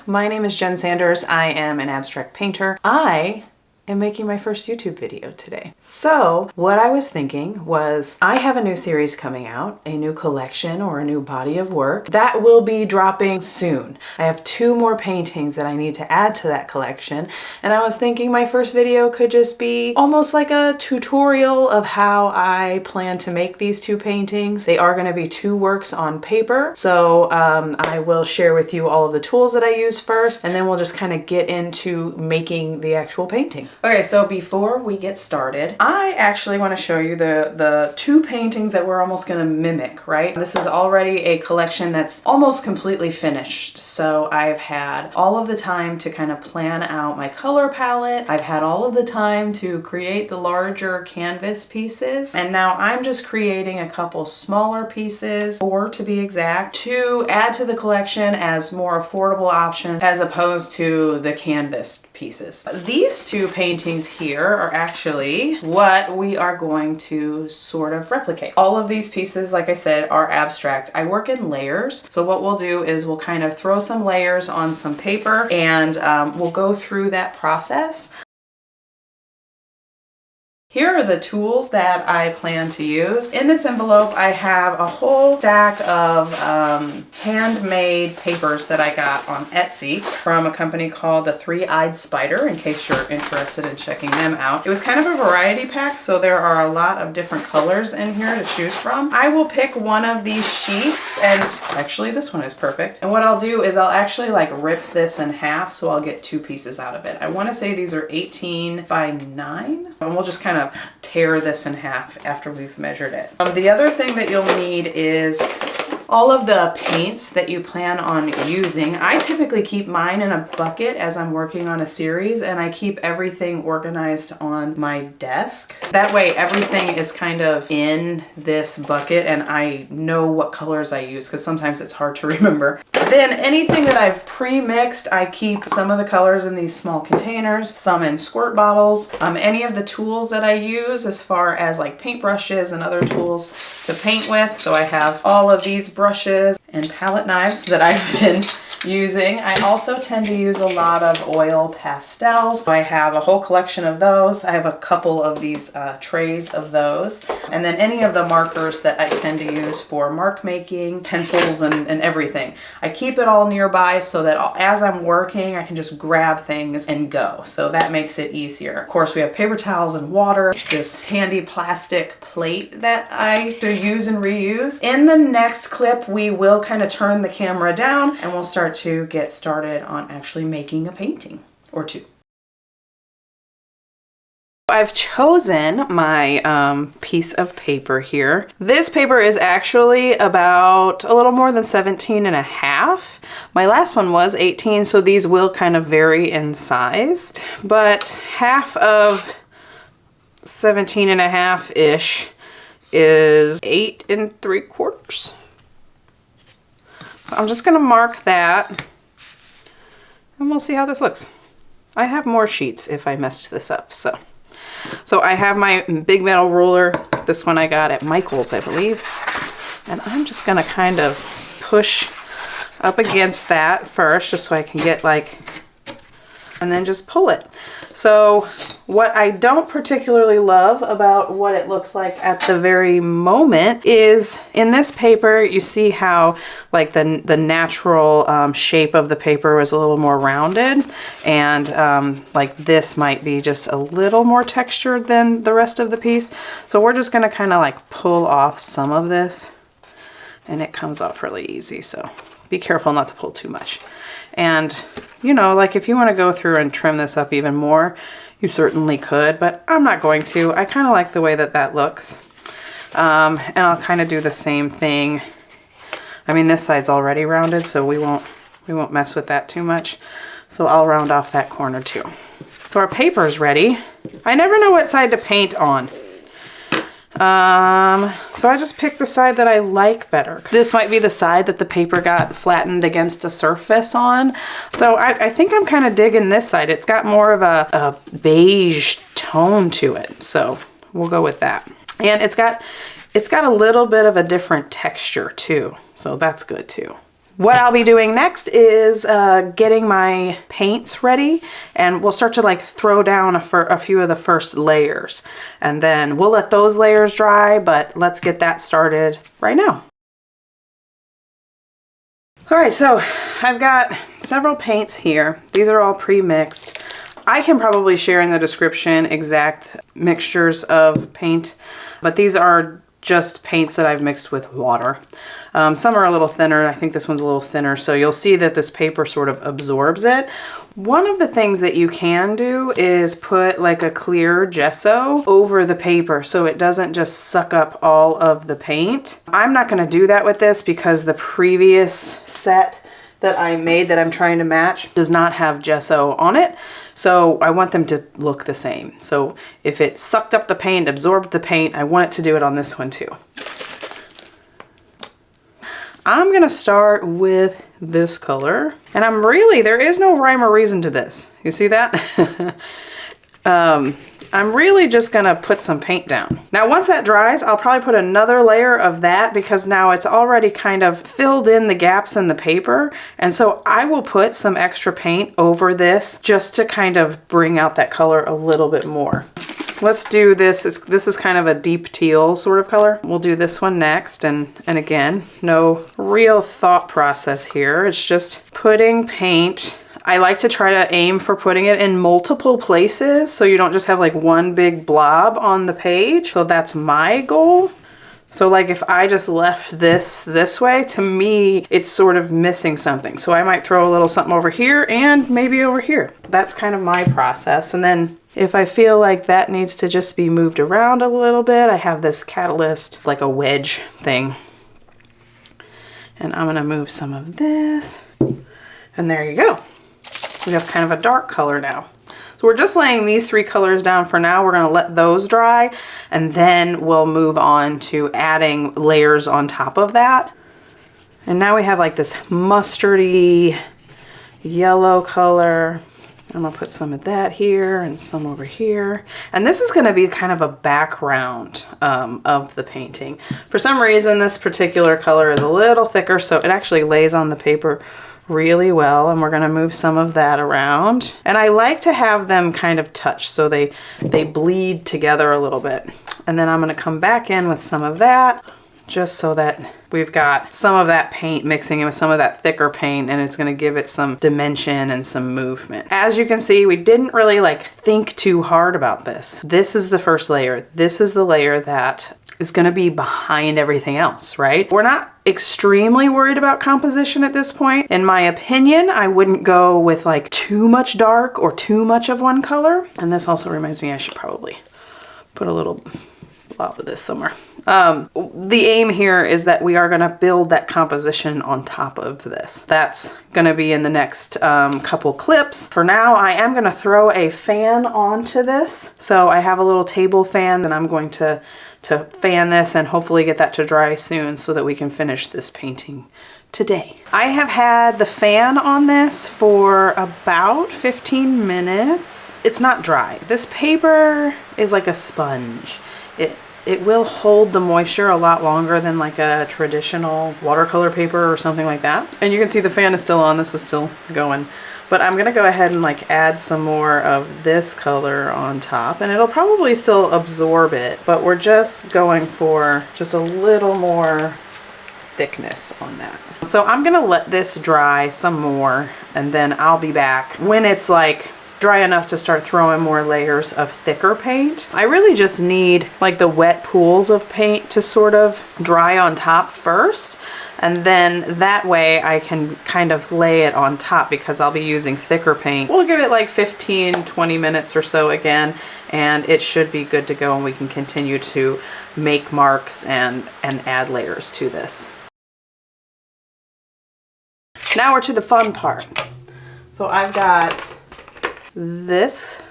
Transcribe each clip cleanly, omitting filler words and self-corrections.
my name is Jen Sanders. I am an abstract painter. I am making my first YouTube video today. So what I was thinking was I have a new series coming out, a new collection or a new body of work that will be dropping soon. I have 2 more paintings that I need to add to that collection, and I was thinking my first video could just be almost like a tutorial of how I plan to make these 2 paintings. They are going to be 2 works on paper, so I will share with you all of the tools that I use first, and then we'll just kind of get into making the actual painting. Okay, so before we get started, I actually want to show you the 2 paintings that we're almost going to mimic, right? This is already a collection that's almost completely finished. So I've had all of the time to kind of plan out my color palette. I've had all of the time to create the larger canvas pieces. And now I'm just creating a couple smaller pieces, 4 to be exact, to add to the collection as more affordable options as opposed to the canvas pieces. These 2 paintings here are actually what we are going to sort of replicate. All of these pieces, like I said, are abstract. I work in layers. So what we'll do is we'll kind of throw some layers on some paper and we'll go through that process. Here are the tools that I plan to use. In this envelope, I have a whole stack of handmade papers that I got on Etsy from a company called the Threeeyedspider, in case you're interested in checking them out. It was kind of a variety pack, so there are a lot of different colors in here to choose from. I will pick one of these sheets, and actually this one is perfect. And what I'll do is I'll actually like rip this in half, so I'll get 2 pieces out of it. I want to say these are 18 by 9, and we'll just kind of tear this in half after we've measured it. The other thing that you'll need is all of the paints that you plan on using. I typically keep mine in a bucket as I'm working on a series, and I keep everything organized on my desk. That way everything is kind of in this bucket and I know what colors I use, because sometimes it's hard to remember. Then anything that I've pre-mixed, I keep some of the colors in these small containers, some in squirt bottles. Any of the tools that I use as far as like paint brushes and other tools to paint with. So I have all of these brushes and palette knives that I've been using. I also tend to use a lot of oil pastels. So I have a whole collection of those. I have a couple of these trays of those. And then any of the markers that I tend to use for mark making, pencils and everything. I keep it all nearby so that as I'm working, I can just grab things and go. So that makes it easier. Of course, we have paper towels and water, this handy plastic plate that I use and reuse. In the next clip, we will kind of turn the camera down and we'll start to get started on actually making a painting or 2. I've chosen my piece of paper here. This paper is actually about a little more than 17 and a half. My last one was 18, so these will kind of vary in size, but half of 17 and a half-ish is 8 3/4. So I'm just gonna mark that and we'll see how this looks. I have more sheets if I messed this up, so I have my big metal ruler. This one I got at Michael's, I believe. And I'm just gonna kind of push up against that first, just so I can get like, and then just pull it. So what I don't particularly love about what it looks like at the very moment is in this paper, you see how like the natural shape of the paper was a little more rounded, and like this might be just a little more textured than the rest of the piece. So we're just gonna kind of like pull off some of this, and it comes off really easy. So be careful not to pull too much. And you know, like if you want to go through and trim this up even more, you certainly could, but I'm not going to. I kind of like the way that that looks. And I'll kind of do the same thing. I mean, this side's already rounded, so we won't mess with that too much. So I'll round off that corner too. So our paper's ready. I never know what side to paint on. So I just picked the side that I like better. This might be the side that the paper got flattened against a surface on. So I think I'm kind of digging this side. It's got more of a beige tone to it. So we'll go with that. And it's got a little bit of a different texture too. So that's good too. What I'll be doing next is getting my paints ready, and we'll start to like throw down a few of the first layers, and then we'll let those layers dry, but let's get that started right now. All right, so I've got several paints here. These are all pre-mixed. I can probably share in the description exact mixtures of paint, but these are just paints that I've mixed with water. Some are a little thinner. I think this one's a little thinner, so you'll see that this paper sort of absorbs it. One of the things that you can do is put like a clear gesso over the paper so it doesn't just suck up all of the paint. I'm not going to do that with this because the previous set that I made that I'm trying to match does not have gesso on it. So I want them to look the same. So if it sucked up the paint, absorbed the paint, I want it to do it on this one too. I'm gonna start with this color, and there is no rhyme or reason to this. You see that? I'm really just gonna put some paint down. Now once that dries, I'll probably put another layer of that because now it's already kind of filled in the gaps in the paper. And so I will put some extra paint over this just to kind of bring out that color a little bit more. Let's do this. This is kind of a deep teal sort of color. We'll do this one next. And again, no real thought process here. It's just putting paint. I like to try to aim for putting it in multiple places so you don't just have like one big blob on the page. So that's my goal. So like if I just left this way, to me, it's sort of missing something. So I might throw a little something over here and maybe over here. That's kind of my process. And then if I feel like that needs to just be moved around a little bit, I have this catalyst, like a wedge thing. And I'm gonna move some of this. And there you go. We have kind of a dark color now. So we're just laying these three colors down for now. We're gonna let those dry, and then we'll move on to adding layers on top of that. And now we have like this mustardy yellow color. I'm gonna put some of that here and some over here. And this is gonna be kind of a background of the painting. For some reason, this particular color is a little thicker, so it actually lays on the paper really well, and we're gonna move some of that around. And I like to have them kind of touch so they bleed together a little bit. And then I'm gonna come back in with some of that, just so that we've got some of that paint mixing in with some of that thicker paint, and it's gonna give it some dimension and some movement. As you can see, we didn't really like think too hard about this. This is the first layer. This is the layer that is gonna be behind everything else, right? We're not extremely worried about composition at this point. In my opinion, I wouldn't go with like too much dark or too much of one color. And this also reminds me I should probably put a little blob of this somewhere. The aim here is that we are gonna build that composition on top of this. That's gonna be in the next couple clips. For now, I am gonna throw a fan onto this. So I have a little table fan, and I'm going to fan this and hopefully get that to dry soon so that we can finish this painting today. I have had the fan on this for about 15 minutes. It's not dry. This paper is like a sponge. It will hold the moisture a lot longer than like a traditional watercolor paper or something like that. And you can see the fan is still on. This is still going. But I'm gonna go ahead and like add some more of this color on top, and it'll probably still absorb it, but we're just going for just a little more thickness on that. So I'm gonna let this dry some more, and then I'll be back when it's like dry enough to start throwing more layers of thicker paint. I really just need like the wet pools of paint to sort of dry on top first, and then that way I can kind of lay it on top because I'll be using thicker paint. We'll give it like 15-20 minutes or so again, and it should be good to go, and we can continue to make marks and add layers to this. Now we're to the fun part. So I've got this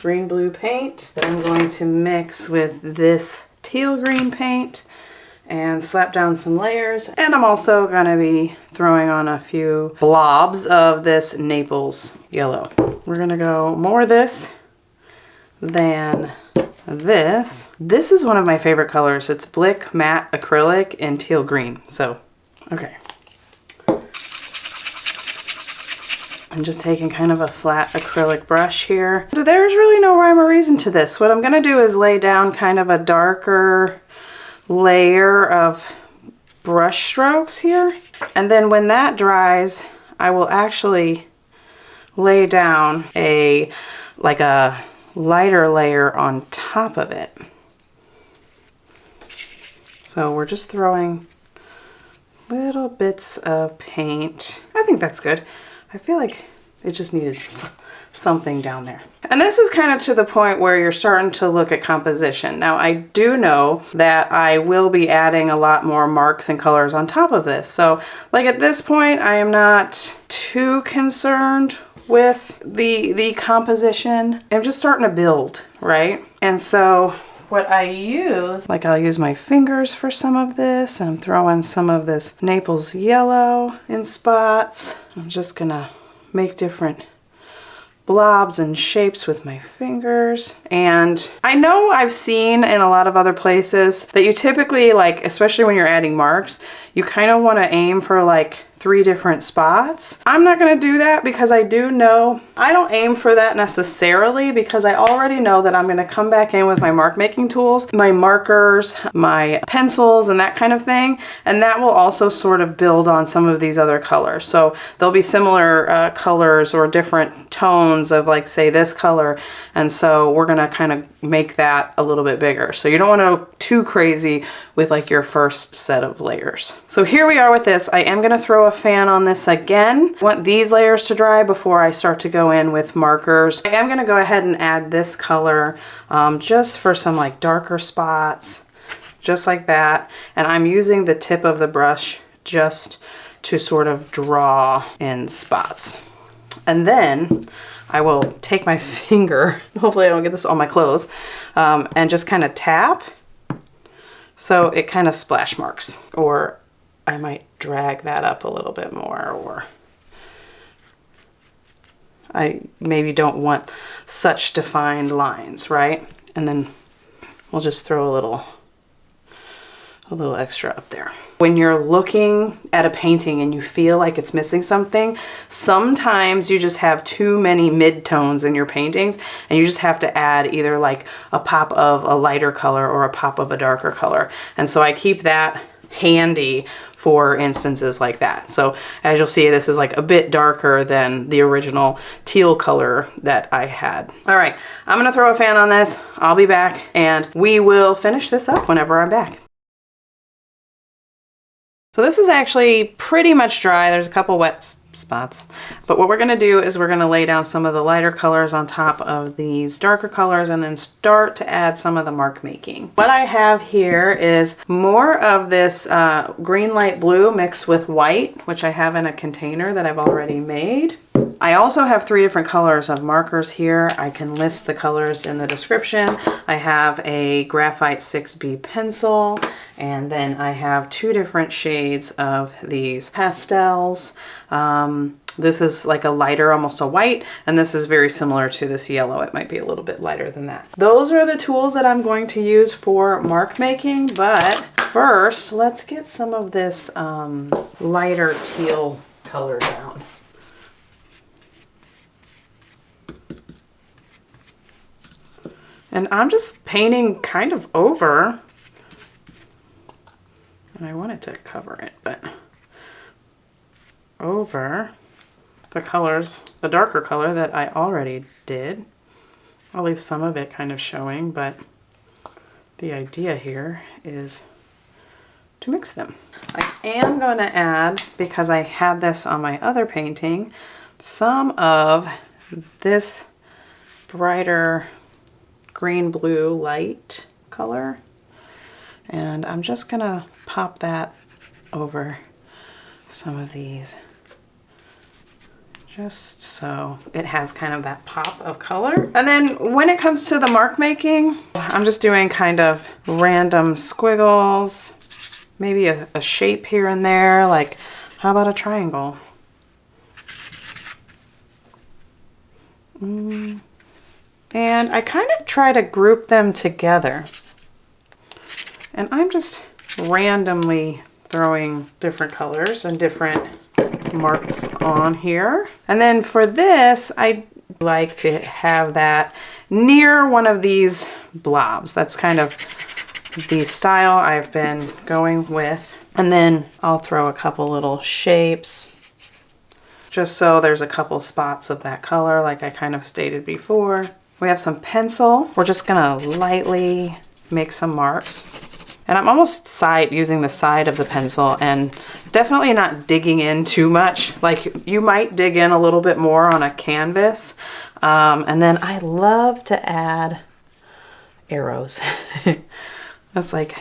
green blue paint that I'm going to mix with this teal green paint and slap down some layers. And I'm also gonna be throwing on a few blobs of this Naples yellow. We're gonna go more of this than this. This is one of my favorite colors. It's Blick Matte Acrylic in teal green. So, okay. I'm just taking kind of a flat acrylic brush here. So there's really no rhyme or reason to this. What I'm gonna do is lay down kind of a darker layer of brush strokes here. And then when that dries, I will actually lay down like a lighter layer on top of it. So we're just throwing little bits of paint. I think that's good. I feel like it just needed something down there. And this is kind of to the point where you're starting to look at composition. Now I do know that I will be adding a lot more marks and colors on top of this. So like at this point, I am not too concerned with the composition. I'm just starting to build, right? And so what I use, like I'll use my fingers for some of this. I'm throwing some of this Naples yellow in spots. I'm just gonna make different blobs and shapes with my fingers. And I know I've seen in a lot of other places that you typically, like, especially when you're adding marks, you kind of want to aim for like 3 different spots. I'm not going to do that because I do know I don't aim for that necessarily, because I already know that I'm going to come back in with my mark making tools, my markers, my pencils, and that kind of thing. And that will also sort of build on some of these other colors. So there'll be similar colors or different tones of, like, say this color. And so we're going to kind of make that a little bit bigger. So you don't want to go too crazy with like your first set of layers. So here we are with this. I am going to throw a fan on this again. I want these layers to dry before I start to go in with markers. I am going to go ahead and add this color just for some like darker spots, just like that. And I'm using the tip of the brush just to sort of draw in spots. And then I will take my finger, hopefully I don't get this on my clothes, and just kind of tap so it kind of splash marks. Or I might drag that up a little bit more, or I maybe don't want such defined lines, right? And then we'll just throw a little extra up there. When you're looking at a painting and you feel like it's missing something, sometimes you just have too many mid-tones in your paintings and you just have to add either like a pop of a lighter color or a pop of a darker color. And so I keep that handy for instances like that. So as you'll see, this is like a bit darker than the original teal color that I had. All right, I'm gonna throw a fan on this. I'll be back and we will finish this up whenever I'm back. So this is actually pretty much dry. There's a couple wet spots, but what we're gonna do is we're gonna lay down some of the lighter colors on top of these darker colors and then start to add some of the mark making. What I have here is more of this green light blue mixed with white, which I have in a container that I've already made. I also have 3 different colors of markers here. I can list the colors in the description. I have a graphite 6B pencil, and then I have 2 different shades of these pastels. This is like a lighter, almost a white, and this is very similar to this yellow. It might be a little bit lighter than that. Those are the tools that I'm going to use for mark making, but first, let's get some of this lighter teal color down. And I'm just painting kind of over, and I wanted to cover it, but over the colors, the darker color that I already did. I'll leave some of it kind of showing, but the idea here is to mix them. I am going to add, because I had this on my other painting, some of this brighter green blue light color, and I'm just gonna pop that over some of these just so it has kind of that pop of color. And then when it comes to the mark making, I'm just doing kind of random squiggles, maybe a shape here and there, like how about a triangle? And I kind of try to group them together. And I'm just randomly throwing different colors and different marks on here. And then for this, I like to have that near one of these blobs. That's kind of the style I've been going with. And then I'll throw a couple little shapes just so there's a couple spots of that color like I kind of stated before. We have some pencil. We're just gonna lightly make some marks. And I'm almost using the side of the pencil and definitely not digging in too much. Like you might dig in a little bit more on a canvas. And then I love to add arrows. That's like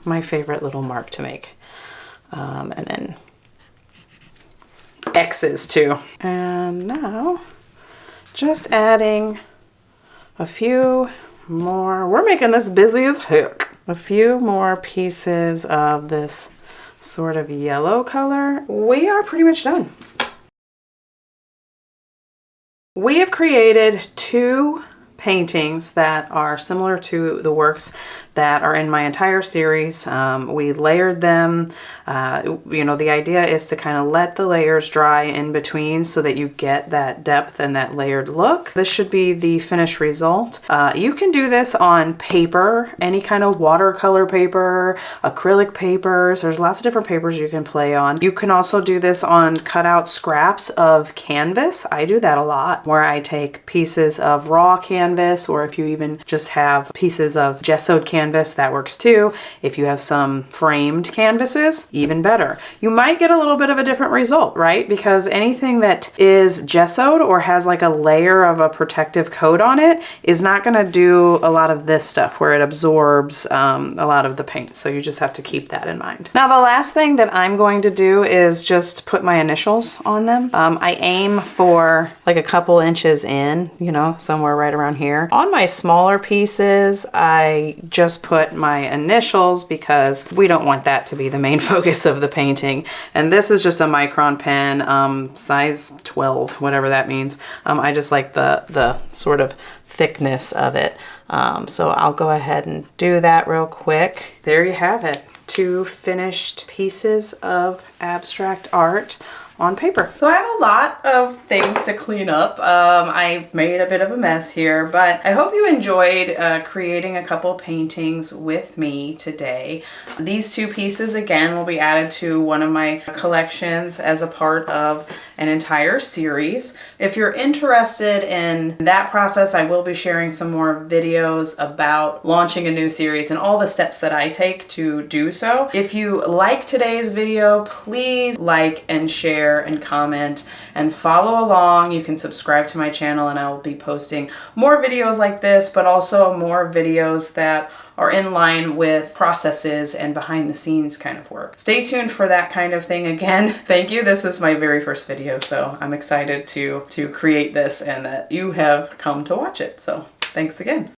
my favorite little mark to make. And then X's too. And now just adding a few more. We're making this busy as heck. A few more pieces of this sort of yellow color. We are pretty much done. We have created 2 paintings that are similar to the works that are in my entire series. We layered them. You know, the idea is to kind of let the layers dry in between so that you get that depth and that layered look. This should be the finished result. You can do this on paper, any kind of watercolor paper, acrylic papers. There's lots of different papers you can play on. You can also do this on cutout scraps of canvas. I do that a lot, where I take pieces of raw canvas, or if you even just have pieces of gessoed canvas, that works too. If you have some framed canvases, even better. You might get a little bit of a different result, right? Because anything that is gessoed or has like a layer of a protective coat on it is not going to do a lot of this stuff where it absorbs a lot of the paint. So you just have to keep that in mind. Now the last thing that I'm going to do is just put my initials on them. I aim for like a couple inches in, you know, somewhere right around here. On my smaller pieces, I just put my initials because we don't want that to be the main focus of the painting. And this is just a micron pen, size 12, whatever that means. I just like the sort of thickness of it. So I'll go ahead and do that real quick. There you have it. 2 finished pieces of abstract art on paper. So I have a lot of things to clean up. I made a bit of a mess here, but I hope you enjoyed creating a couple paintings with me today. These 2 pieces, again, will be added to one of my collections as a part of an entire series. If you're interested in that process, I will be sharing some more videos about launching a new series and all the steps that I take to do so. If you like today's video, please like and share and comment and follow along. You can subscribe to my channel and I will be posting more videos like this, but also more videos that are in line with processes and behind the scenes kind of work. Stay tuned for that kind of thing. Again, thank you. This is my very first video, so I'm excited to create this and that you have come to watch it. So thanks again.